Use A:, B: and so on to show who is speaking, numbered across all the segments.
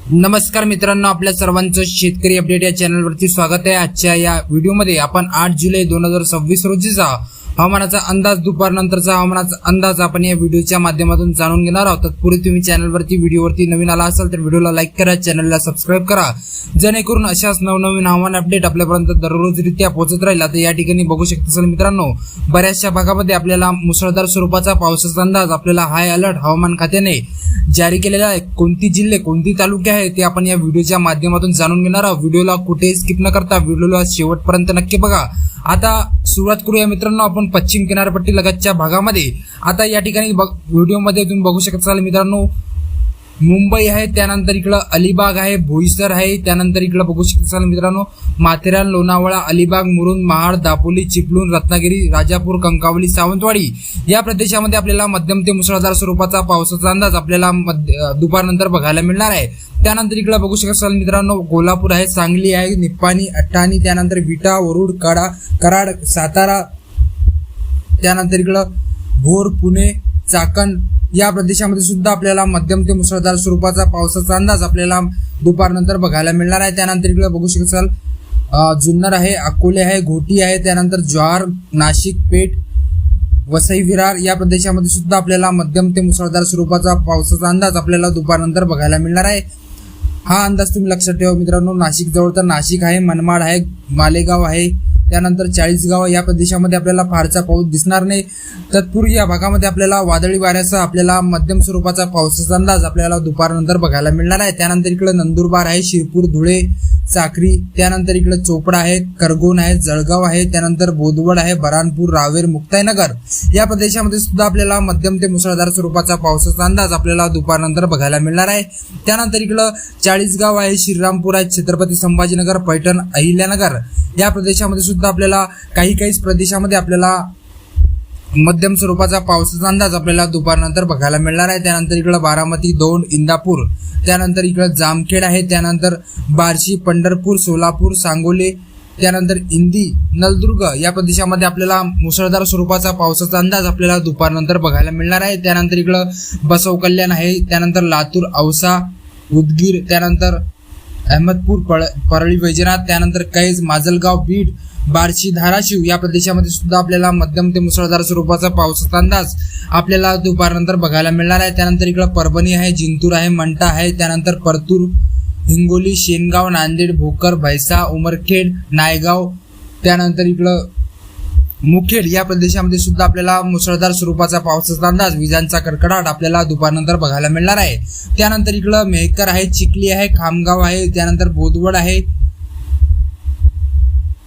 A: नमस्कार मित्रांनो, आपल्या सर्वांचं शेतकरी अपडेट या चॅनलवरती स्वागत आहे। आजच्या या व्हिडिओमध्ये आपण 8 जुलै 2026 रोजीचा हवामानाचा अंदाज, दुपारनंतरचा हवामानाचा अंदाज आपण या व्हिडिओच्या माध्यमातून जाणून घेणार आहोत। तत्पूर्वी तुम्ही चॅनलवरती व्हिडिओवरती नवीन आला असाल तर व्हिडिओला लाईक करा, चॅनलला सबस्क्राइब करा, जेणेकरून अशाच नवनवीन हवामान अपडेट आपल्यापर्यंत दररोजरित्या पोहोचत राहील। आता या ठिकाणी बघू शकता असाल मित्रांनो, बऱ्याचशा भागामध्ये आपल्याला मुसळधार स्वरूपाचा पावसाचा अंदाज आपल्याला हाय अलर्ट हवामान खात्याने जारी केलेला आहे। कोणती जिल्हे कोणती तालुके आहे ते आपण या व्हिडिओच्या माध्यमातून जाणून घेणार आहोत। व्हिडिओला कुठेही स्किप न करता व्हिडिओला शेवटपर्यंत नक्की बघा। आता सुरुवात करूया मित्रांनो आपण पश्चिम किनारपट्टी लगतच्या भागामध्ये। आता या ठिकाणी व्हिडिओमध्ये तुम्ही बघू शकता असाल मित्रांनो, मुंबई आहे, त्यानंतर इकडं अलिबाग आहे, बोईसर आहे, त्यानंतर इकडं बघू शकता असाल मित्रांनो माथेरान, लोणावळा, अलिबाग, मुरुड, महाड, दापोली, चिपळूण, रत्नागिरी, राजापूर, कंकावली, सावंतवाडी या प्रदेशामध्ये आपल्याला मध्यम ते मुसळधार स्वरूपाचा पावसाचा अंदाज आपल्याला दुपारनंतर बघायला मिळणार आहे। त्यानंतर इकडे बघू शकता असाल मित्रांनो, कोल्हापूर आहे, सांगली आहे, निप्पाणी, अट्टाणी, त्यानंतर विटा, वरुड, कराड, सातारा, त्यानंतर इकडं भोर, पुणे, चाकण या प्रदेशामध्ये सुद्धा आपल्याला मध्यम ते मुसळधार स्वरूपाचा पावसाचा अंदाज आपल्याला दुपारनंतर बघायला मिळणार आहे। त्यानंतर इकडे बघू शकता असाल जुन्नर आहे, अकोले आहे, घोटी आहे, त्यानंतर जव्हार, नाशिक, पेठ, वसई, विरार या प्रदेशामध्ये सुद्धा आपल्याला मध्यम ते मुसळधार स्वरूपाचा पावसाचा अंदाज आपल्याला दुपारनंतर बघायला मिळणार आहे। हा अंदाज तुम्ही लक्षात ठेवा मित्रांनो। नाशिक जवळ तर नाशिक आहे, मनमाड आहे, मालेगाव आहे, त्यानंतर चाळीसगाव या प्रदेशामध्ये आपल्याला फारसा पाऊस दिसणार नाही। तत्पूर्वी या भागामध्ये आपल्याला वादळी वाऱ्यासह आपल्याला मध्यम स्वरूपाचा पावसाचा अंदाज आपल्याला दुपारनंतर बघायला मिळणार आहे। त्यानंतर इकडे नंदुरबार आहे, शिरपूर, धुळे, साक्री, त्यानंतर इकडे चोपडा आहे, करगोन आहे, जळगाव आहे, त्यानंतर बोदवड आहे, बऱ्हाणपूर, रावेर, मुक्ताईनगर या प्रदेशामध्ये सुद्धा आपल्याला मध्यम ते मुसळधार स्वरूपाचा पावसाचा अंदाज आपल्याला दुपारनंतर बघायला मिळणार आहे। त्यानंतर इकडे चाळीसगाव आहे, श्रीरामपूर आहे, छत्रपती संभाजीनगर, पैठण, अहिल्यानगर या प्रदेशामध्ये सुद्धा आपल्याला काही प्रदेशामध्ये आपल्याला मध्यम स्वरूपाचा पावसाचा अंदाज आपल्याला दुपारनंतर बघायला मिळणार आहे। त्यानंतर इकडे बारामती, दौंड, इंदापूर, त्यानंतर इकडे जामखेड आहे, त्यानंतर बार्शी, पंढरपूर, सोलापूर, सांगोले, त्यानंतर इंदी, नलदुर्ग या प्रदेशामध्ये आपल्याला मुसळधार स्वरूपाचा पावसाचा अंदाज आपल्याला दुपारनंतर बघायला मिळणार आहे। त्यानंतर इकडे बसव कल्याण आहे, त्यानंतर लातूर, औसा, उदगीर, त्यानंतर अहमदपूर, परळी वैजनाथ, त्यानंतर कैज, माजलगाव, बीड, बार्शी, धाराशिव या प्रदेशामध्ये सुद्धा आपल्याला मध्यम ते मुसळधार स्वरूपाचा पावसाचा अंदाज आपल्याला दुपारनंतर बघायला मिळणार आहे। त्यानंतर इकडे परभणी आहे, जिंतूर आहे, मंठा आहे, त्यानंतर परतूर, हिंगोली, शेनगाव, नांदेड, भोकर, भैसा, उमरखेड, नायगाव, त्यानंतर इकडं मुखेड या प्रदेशामध्ये सुद्धा आपल्याला मुसळधार स्वरूपाचा पावसाचा अंदाज, विजांचा कडकडाट आपल्याला दुपारनंतर बघायला मिळणार आहे। त्यानंतर इकडं मेहकर आहे, चिखली आहे, खामगाव आहे, त्यानंतर बोदवड आहे,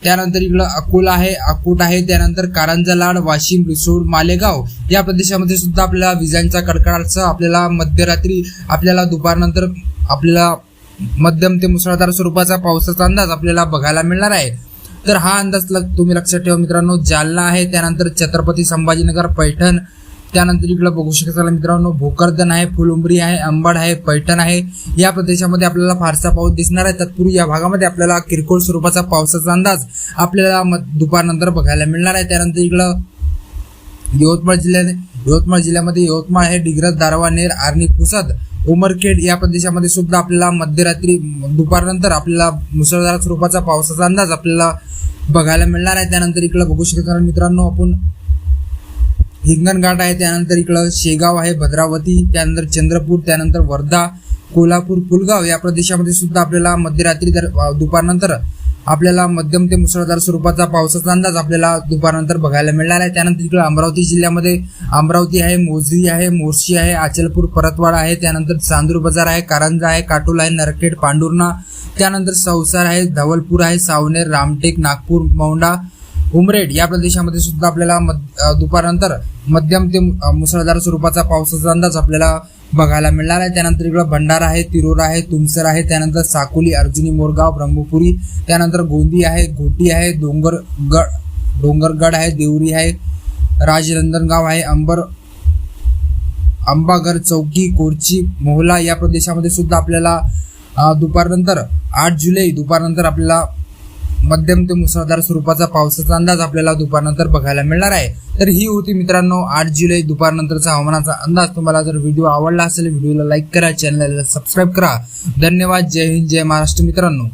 A: त्यानंतर इकडं अकोला आहे, अकोट आहे, त्यानंतर कारंजा, लाड, वाशिम, रिसोड, मालेगाव या प्रदेशामध्ये सुद्धा आपल्याला विजांचा कडकडाटसह आपल्याला मध्यरात्री आपल्याला दुपारनंतर आपल्याला मध्यम ते मुसळधार स्वरूपाचा पावसाचा अंदाज आपल्याला बघायला मिळणार आहे। तर हा अंदाज तुम्ही लक्षात ठेवा मित्रांनो। जालना आहे, त्यानंतर छत्रपती संभाजीनगर, पैठण, त्यानंतर इकडे बघू शकता मित्रांनो भोकरदन आहे, फुलंब्री आहे, अंबड आहे, पैठण आहे या प्रदेशामध्ये आपल्याला फारसा पाऊस दिसणार आहे। तत्पूर्वी या भागामध्ये आपल्याला किरकोळ स्वरूपाचा पावसाचा अंदाज आपल्याला दुपारनंतर बघायला मिळणार आहे। त्यानंतर इकडं यवतमाळ जिल्ह्यामध्ये यवतमाळ आहे, डिग्रस, दारवा, नेर, आर्णी, पुसद, उमरखेड या प्रदेशामध्ये सुद्धा आपल्याला मध्यरात्री दुपारनंतर आपल्याला मुसळधार स्वरूपाचा पावसाचा अंदाज आपल्याला बघायला मिळणार आहे। त्यानंतर इकडे बघू शकता मित्रांनो आपण हिंगणघाट आहे, त्यानंतर इकडं शेगाव आहे, भद्रावती, त्यानंतर चंद्रपूर, त्यानंतर वर्धा, कोल्हापूर, पुलगाव या प्रदेशामध्ये सुद्धा आपल्याला मध्यरात्री दुपारनंतर आपल्याला मध्यम ते मुसळधार स्वरूपाचा पावसाचा अंदाज आपल्याला दुपारनंतर बघायला मिळणार आहे। त्यानंतर इकडे अमरावती जिल्ह्यामध्ये अमरावती आहे, मोझरी आहे, मोर्शी आहे, अचलपूर, परतवाडा आहे, त्यानंतर चांदूर बाजार आहे, कारंजा आहे, काटोल आहे, नरखेड, पांडुर्णा, त्यानंतर संसार आहे, धवलपूर आहे, सावनेर, रामटेक, नागपूर, मौंडा, उमरेड या प्रदेशामध्ये सुद्धा आपल्याला दुपारनंतर मध्यम ते मुसळधार स्वरूपाचा पावसाचा अंदाज आपल्याला बघायला मिळणार आहे। त्यानंतर इकडे भंडारा आहे, तिरोरा आहे, तुमसर आहे, त्यानंतर साकोली, अर्जुनी, मोरगाव, ब्रह्मपुरी, त्यानंतर गोंदी आहे, घोटी आहे, डोंगरगड आहे, देवरी आहे, राजनंदनगाव आहे, अंबागर, चौकी, कोरची, मोहला या प्रदेशामध्ये सुद्धा आपल्याला दुपारनंतर 8 जुलै दुपारनंतर आपल्याला मध्यम ते मुसळधार स्वरूपाचा पावसाचा अंदाज आपल्याला दुपारनंतर बघायला मिळणार आहे। तर ही होती मित्रांनो 8 जुलै दुपारनंतरचा हवामानाचा अंदाज। तुम्हाला जर व्हिडिओ आवडला असेल व्हिडिओला लाईक करा, चॅनलला सबस्क्राईब करा। धन्यवाद। जय हिंद, जय महाराष्ट्र मित्रांनो।